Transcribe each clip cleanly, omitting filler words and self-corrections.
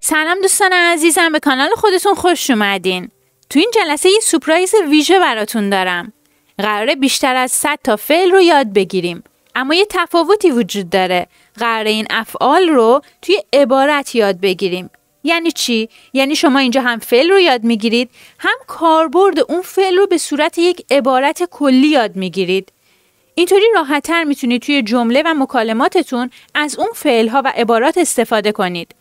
سلام دوستان عزیزم، به کانال خودتون خوش اومدین. تو این جلسه یه سورپرایز ویژه براتون دارم. قراره بیشتر از 100 تا فعل رو یاد بگیریم. اما یه تفاوتی وجود داره. قراره این افعال رو توی عبارت یاد بگیریم. یعنی چی؟ یعنی شما اینجا هم فعل رو یاد میگیرید، هم کاربرد اون فعل رو به صورت یک عبارت کلی یاد میگیرید. اینطوری راحت‌تر میتونید توی جمله و مکالماتتون از اون فعل‌ها و عبارات استفاده کنید.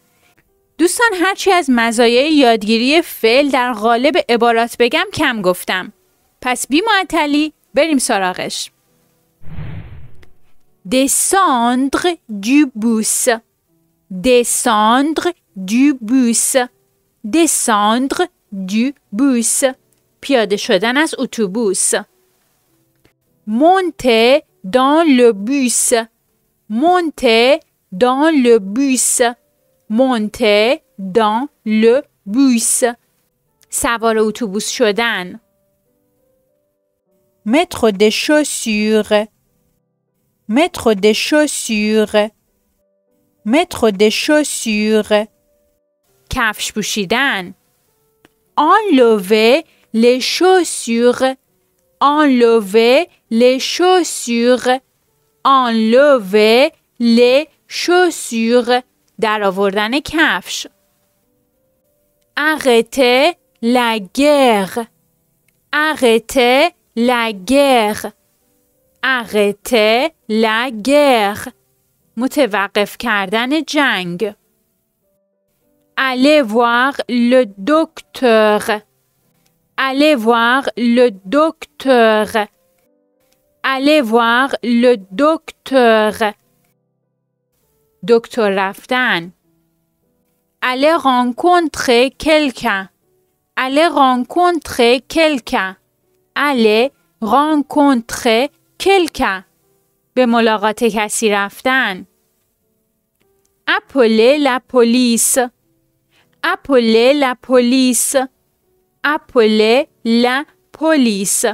دوستان هرچی از مزایای یادگیری فعل در قالب عبارات بگم کم گفتم. پس بی معطلی بریم سراغش. descendre du bus. descendre du bus. descendre du bus. پیاده شدن از اتوبوس. monter dans le bus. monter dans le bus. monter dans le bus. سوار اتوبوس شدن. mettre des chaussures. mettre des chaussures. mettre des chaussures. کفش پوشیدن. enlever les chaussures. enlever les chaussures. enlever les chaussures. در آوردن کفش. arrêter la guerre. arrêter la guerre. arrêter la guerre. متوقف کردن جنگ. aller voir le docteur. aller voir le docteur. aller voir le docteur. دکتر رفتن. aller rencontrer quelqu'un. aller rencontrer quelqu'un. aller rencontrer quelqu'un. به ملاقات کسی رفتن. appeler la police. appeler la police. appeler la police.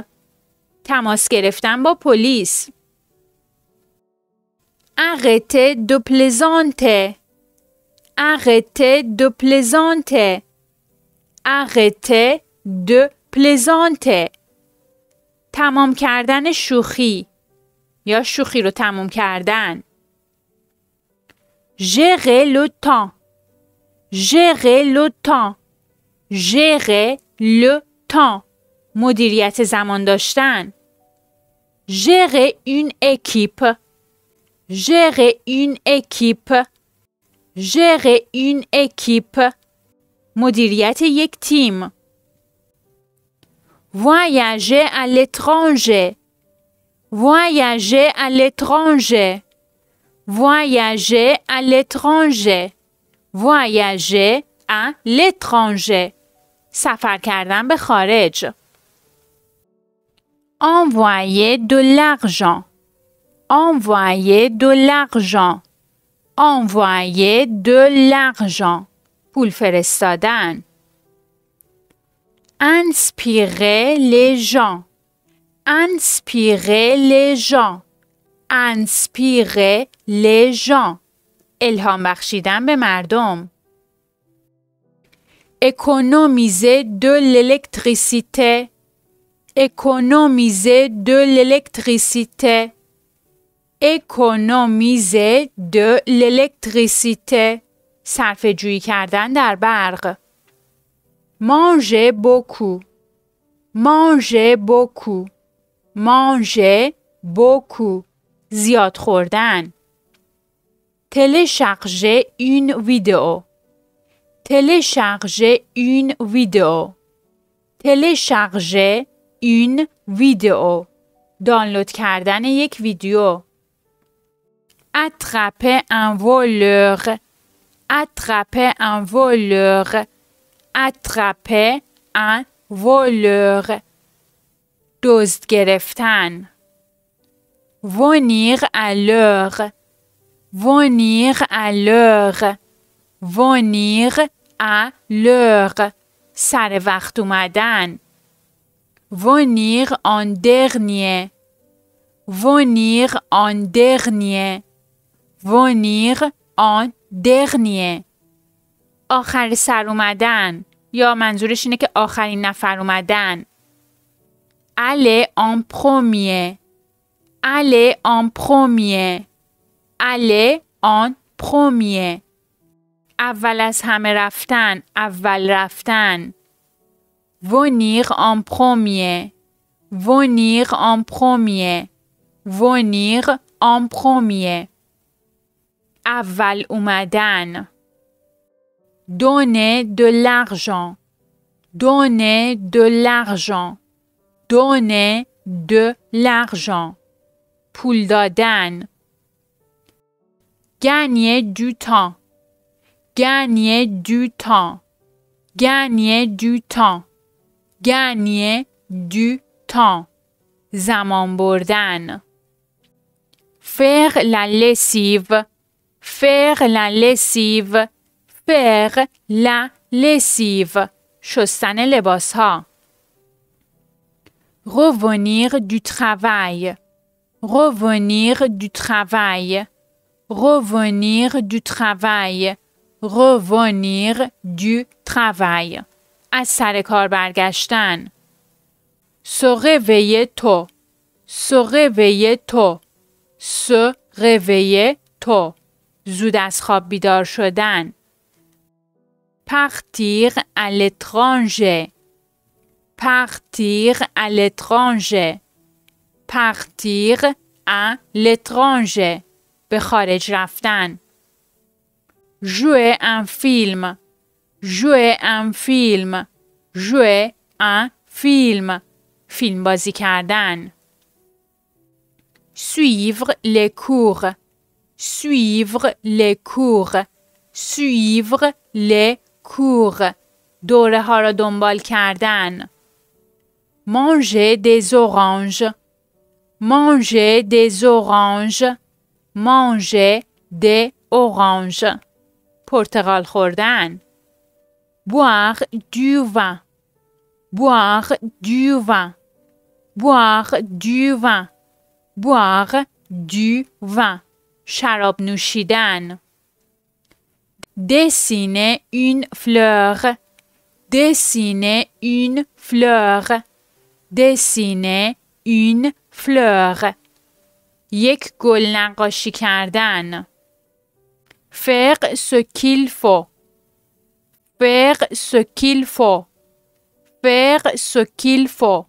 تماس گرفتن با پلیس. arrêtez de plaisanter. arrêtez de plaisanter. arrêtez de plaisanter. تمام کردن شوخی یا شوخی رو تمام کردن. gérer le temps. gérer le temps. gérer le temps. مدیریت زمان داشتن. gérer une équipe. gérer une équipe. gérer une équipe. مدیریت یک تیم. voyager à l'étranger. voyager à l'étranger. voyager à l'étranger. voyager à l'étranger. سفر کردن به خارج. envoyer de l'argent. envoyer de l'argent. envoyer de l'argent. پول فرستادن. inspirer les gens. inspirer les gens. inspirer les gens. الهام بخشیدن به مردم. économiser de l'électricité. économiser de l'électricité. économiser de l'électricité. صرفه جویی کردن در برق. manger beaucoup. manger beaucoup. manger beaucoup. زیاد خوردن. télécharger une vidéo. télécharger une vidéo. télécharger une vidéo. دانلود کردن یک ویدیو. attraper un voleur. attraper un voleur. attraper un voleur. دزد گرفتن. venir à l'heure. venir à l'heure. venir à l'heure. سر وقت اومدن. venir en dernier. venir en dernier. venir en dernier. آخر سر اومدن یا منظورش اینه که آخرین نفر اومدن. aller en premier. aller en premier. aller en premier. اول از همه رفتن، اول رفتن. venir en premier. venir en premier. venir en premier. اول اومدن. donner de l'argent. donner de l'argent. donner de l'argent. پول دادن. gagner du temps. gagner du temps. gagner du temps. gagner du temps. زمان بردن. faire la lessive. faire la lessive. faire la lessive. شستن لباس ها. revenir du travail. revenir du travail. revenir du travail. revenir du travail. از سر کار برگشتن. se réveiller tôt. se réveiller tôt. se réveiller tôt. زود از خواب بیدار شدن. partir à l'étranger. partir à l'étranger. partir à l'étranger. به خارج رفتن. jouer un film. jouer un film. jouer un film. فیلم بازی کردن. suivre les cours. suivre les cours. suivre les cours. دوره ها را دنبال کردن. manger des oranges. manger des oranges. manger des oranges. پرتقال خوردن. boire du vin. boire du vin. boire du vin. boire du vin. شراب نوشیدن. dessiner une fleur. dessiner une fleur. dessiner une fleur. یک گل نقاشی کردن. faire ce qu'il faut. faire ce qu'il faut. faire ce qu'il faut.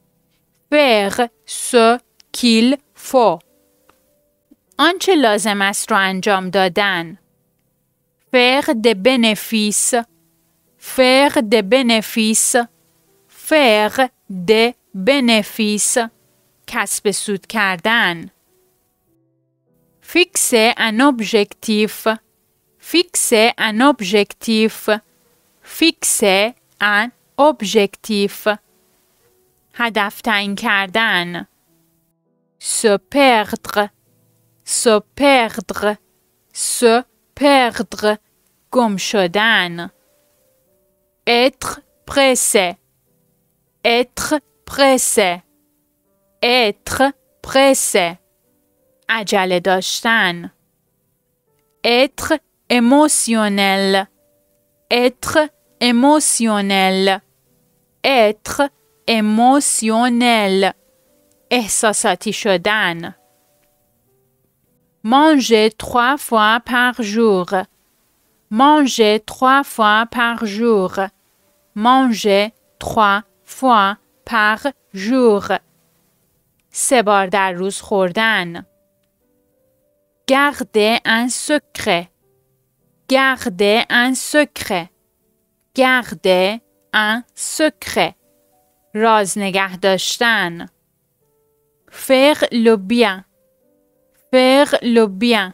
faire ce qu'il faut. آنچه لازم است را انجام دادن. faire des bénéfices. faire des bénéfices. faire des bénéfices. کسب سود کردن. fixer un objectif. fixer un objectif. fixer un objectif. هدف تعیین کردن. se perdre. se perdre. se perdre. گم شدن. être pressé. être pressé. être pressé. عجله داشتن. être émotionnel. être émotionnel. être émotionnel. احساساتی شدن. manger 3 fois par jour. manger 3 fois par jour. manger 3 fois par jour. 3 بار در روز خوردن. garder un secret. garder un secret. garder un secret. راز نگه داشتن. faire le bien. faire le bien.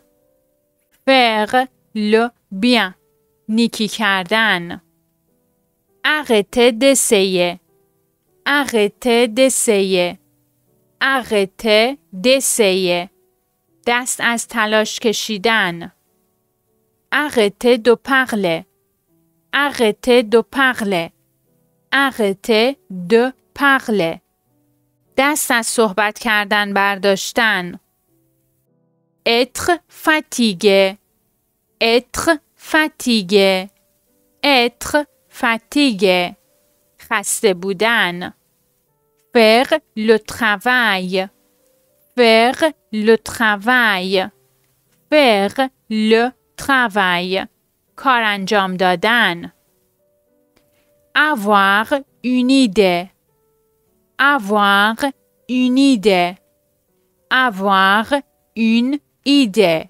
faire le bien. نیکی کردن. arrêter d'essayer. arrêter d'essayer. arrêter d'essayer. دست از تلاش کشیدن. arrêter de parler. arrêter de parler. arrêter de parler. دست از صحبت کردن برداشتن. être fatigué. être fatigué. être fatigué خسته بودن. faire le travail faire le travail faire le travail کار انجام دادن. avoir une idée avoir une idée avoir une idée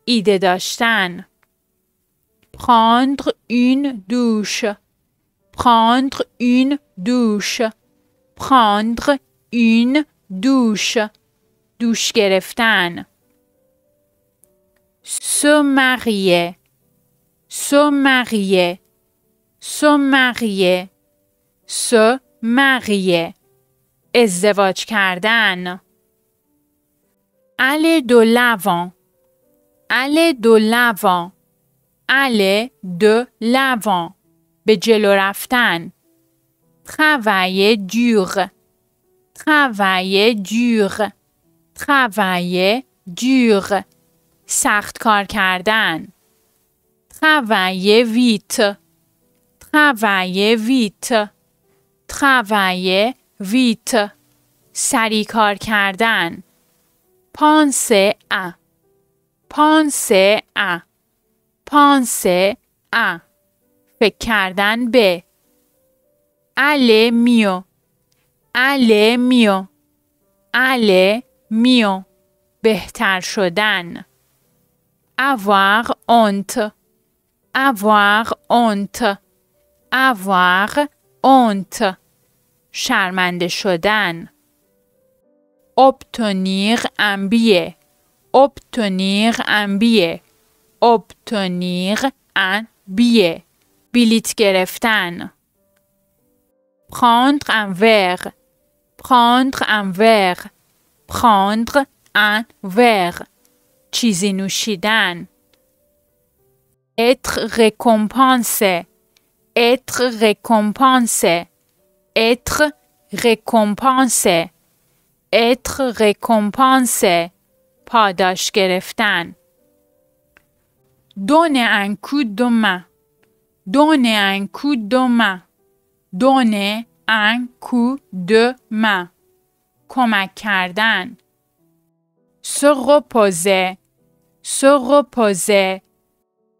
ایده داشتن. prendre une douche prendre une douche prendre une douche دوش گرفتن. se marier se marier se marier se marier ازدواج کردن. aller de l'avant aller de l'avant aller de l'avant به جلو رفتن. travailler dur travailler dur travailler dur سخت کار کردن. travailler vite travailler vite travailler vite سریع کار کردن. penser à penser à penser à فکر کردن به. aller mieux aller mieux aller mieux بهتر شدن. avoir honte avoir honte avoir honte شرمنده شدن. obtenir un billet obtenir un billet obtenir un billet بلیط گرفتن. prendre un verre prendre un verre prendre un verre چیزی نوشیدن. être récompensé être récompensé être récompensé être récompensé پاداش گرفتن. donner un coup de main donner un coup de main donner un coup de main کمک کردن. se reposer se reposer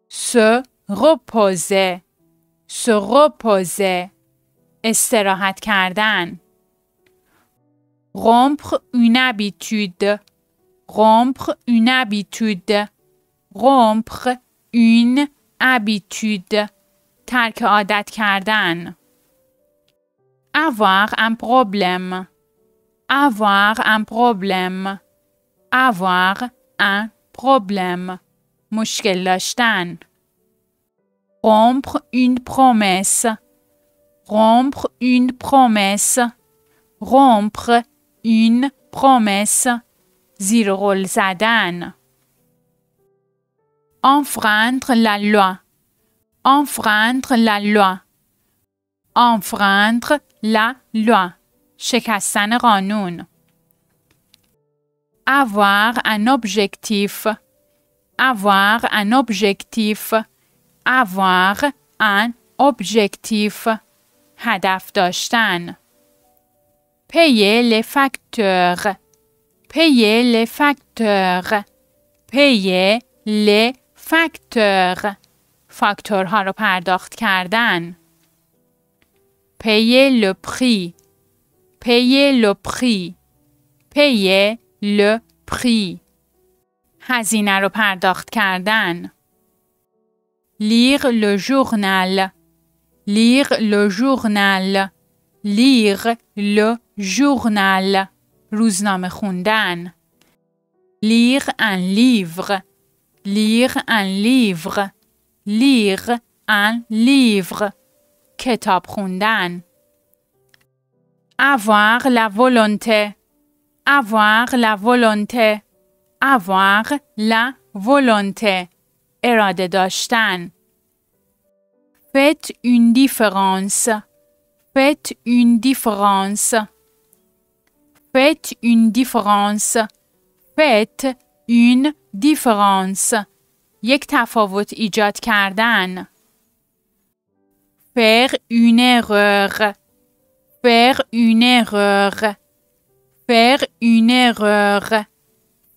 se reposer se reposer استراحت کردن. rompre une habitude rompre une habitude rompre une habitude ترک عادت کردن. avoir un problème avoir un problème avoir un problème مشکل داشتن. rompre une promesse rompre une promesse rompre une promesse زیر قول زدن. enfreindre la loi enfreindre la loi enfreindre la loi شکستن قانون. avoir un objectif avoir un objectif avoir un objectif هدف داشتن. payer les facteurs payer les facteurs payer les facteurs فاکتورها رو پرداخت کردن. payer le prix payer le prix payer le prix هزینه رو پرداخت کردن. lire le journal lire le journal lire le journal روزنامه خوندن. lire un livre lire un livre lire un livre کتاب خوندن. avoir la volonté avoir la volonté avoir la volonté اراده داشتن. faites une différence faites une différence faites une différence faites une différence یک تفاوت ایجاد کردن. faire une erreur, faire une erreur, faire une erreur,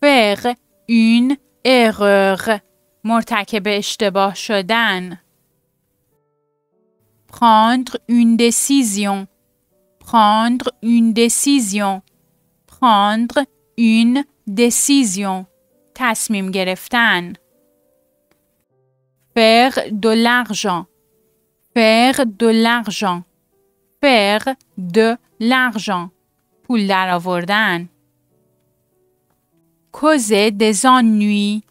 faire une erreur. مرتکب اشتباه شدن. prendre une décision, prendre une décision, prendre une décision. تصمیم گرفتن. faire de l'argent, faire de l'argent, faire de l'argent. پول درآوردن. causer des ennuis,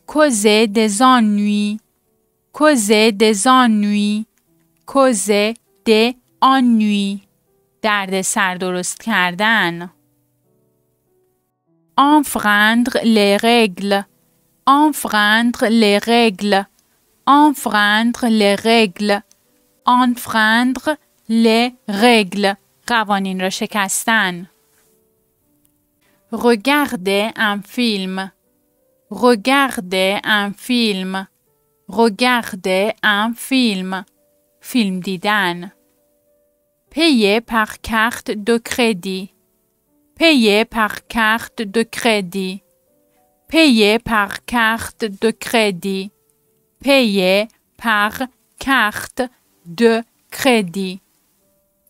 causer des ennuis, causer des ennuis, causer des ennuis. درد سر درست کردن. enfreindre les règles, enfreindre les règles, enfreindre les règles, enfreindre les règles. قوانین را شکستن. regarder un film, regarder un film, regarder un film. فیلم دیدن. payer par carte de crédit, payer par carte de crédit, payer par carte de crédit, payer par carte de crédit.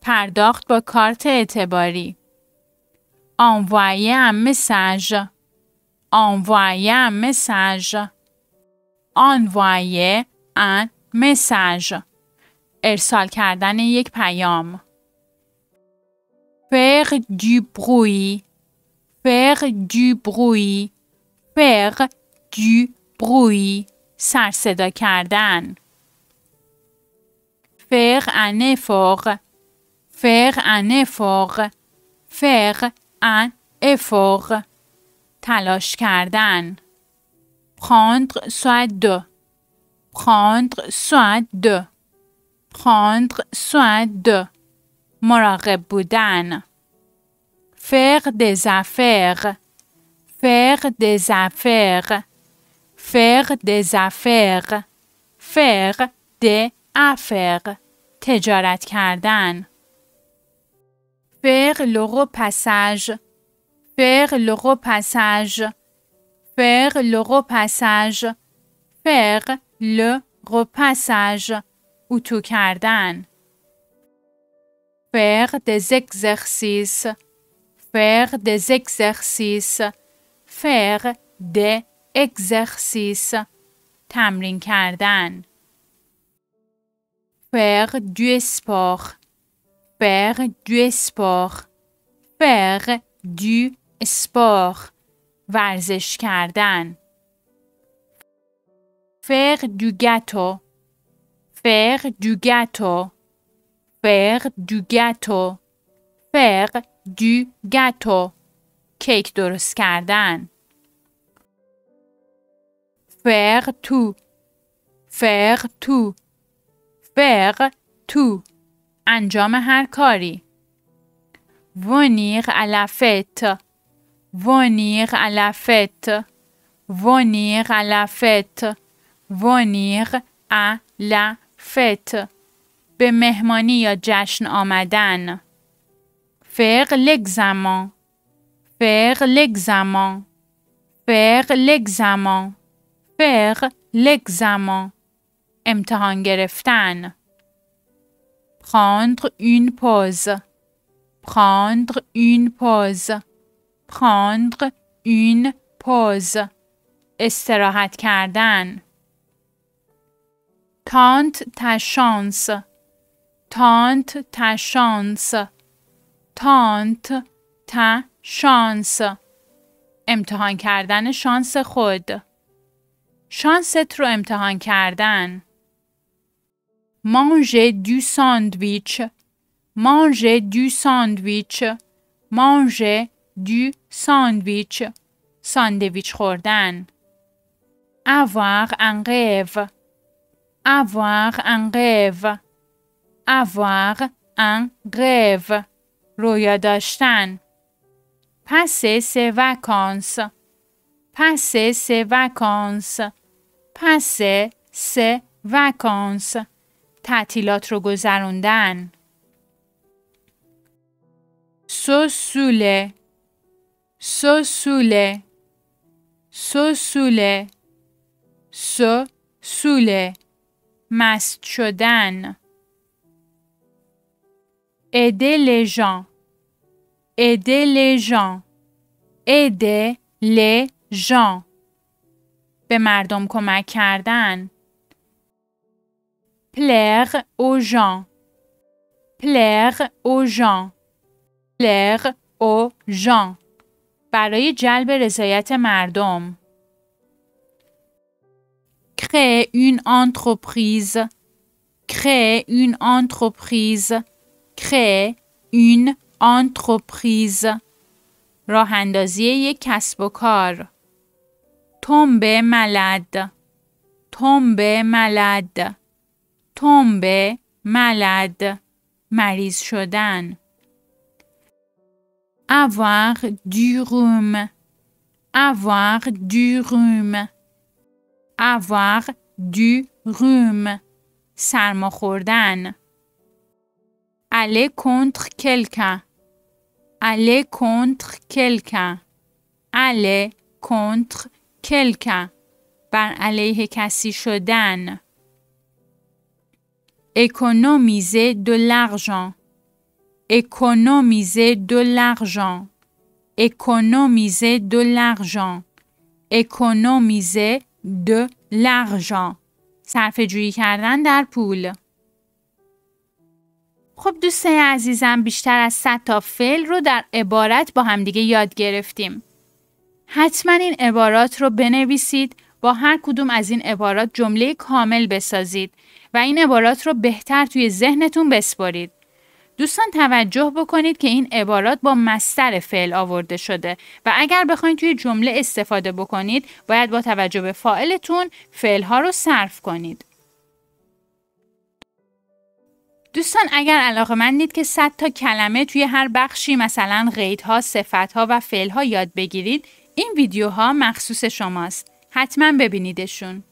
پرداخت با کارت اعتباری. envoyer un message, envoyer un message, envoyer un message. ارسال کردن یک پیام. faire du bruit, faire du bruit, faire du bruit. سر صدا کردن. faire un effort, faire un effort, faire un effort. تلاش کردن. prendre soin de, prendre soin de, prendre soin de. مراقب بودن. faire des affaires, faire des affaires, faire des affaires, faire des affaires. تجارت کردن. faire le repassage, faire le repassage, faire le repassage, faire le repassage. اتو کردن. faire des exercices, faire des exercices, faire des exercices. تمرین کردن. faire du sport, faire du sport, faire du sport. ورزش کردن. faire du gâteau, faire du gâteau, faire du gâteau, faire du gâteau. کیک درست کردن. faire tout, faire tout, faire tout. انجام هر کاری. venir à la fête, venir à la fête, venir à la fête, venir à la fête. به مهمانی یا جشن آمدن. faire l'examen, faire l'examen, faire l'examen, faire l'examen. امتحان گرفتن. prendre une pause, prendre une pause, prendre une pause. استراحت کردن. tente ta chance, tente ta chance, tente ta chance. امتحان کردن شانس خود. شانست رو امتحان کردن. manger du sandwich, manger du sandwich, manger du sandwich. ساندویچ خوردن. avoir un rêve, avoir un rêve, avoir un rêve. رویا داشتن. passer ses vacances, passer ses vacances, passer ses vacances. تعطیلات رو گذروندن. سوسوله، سوسوله، سوسوله، سوسوله، مست شدن. aider les gens، aider les gens، aider les gens، به مردم کمک کردن. plaire aux gens، plaire aux gens، plaire aux gens، برای جلب رضایت مردم. créer une entreprise، créer une entreprise، créer une entreprise، راه اندازی یک کسب و کار. tomber malade، tomber malade، tomber malade، مریض شدن. avoir du rhume، avoir du rhume، avoir du rhume، سرما خوردن. aller contre quelqu'un، aller contre quelqu'un، aller contre quelqu'un، بر علیه کسی شدن. économiser de l'argent، économiser de l'argent، économiser de l'argent، économiser de l'argent، صرفه جویی کردن در پول. خب دوستای عزیزم، بیشتر از 100 تا فعل رو در عبارت با همدیگه یاد گرفتیم. حتما این عبارات رو بنویسید، با هر کدوم از این عبارات جمله کامل بسازید و این عبارات رو بهتر توی ذهنتون بسپارید. دوستان توجه بکنید که این عبارات با مصدر فعل آورده شده و اگر بخواید توی جمله استفاده بکنید باید با توجه به فاعلتون فعل‌ها رو صرف کنید. دوستان اگر علاقه‌مندید که 100 تا کلمه توی هر بخشی مثلا قیدها، صفتها و فعلها یاد بگیرید، این ویدیوها مخصوص شماست. حتما ببینیدشون.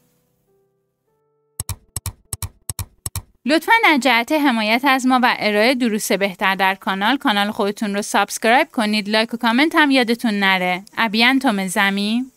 لطفاً در جهت حمایت از ما و ارائه دروس بهتر در کانال خودتون رو سابسکرایب کنید، لایک و کامنت هم یادتون نره. ابیانتوم زمین.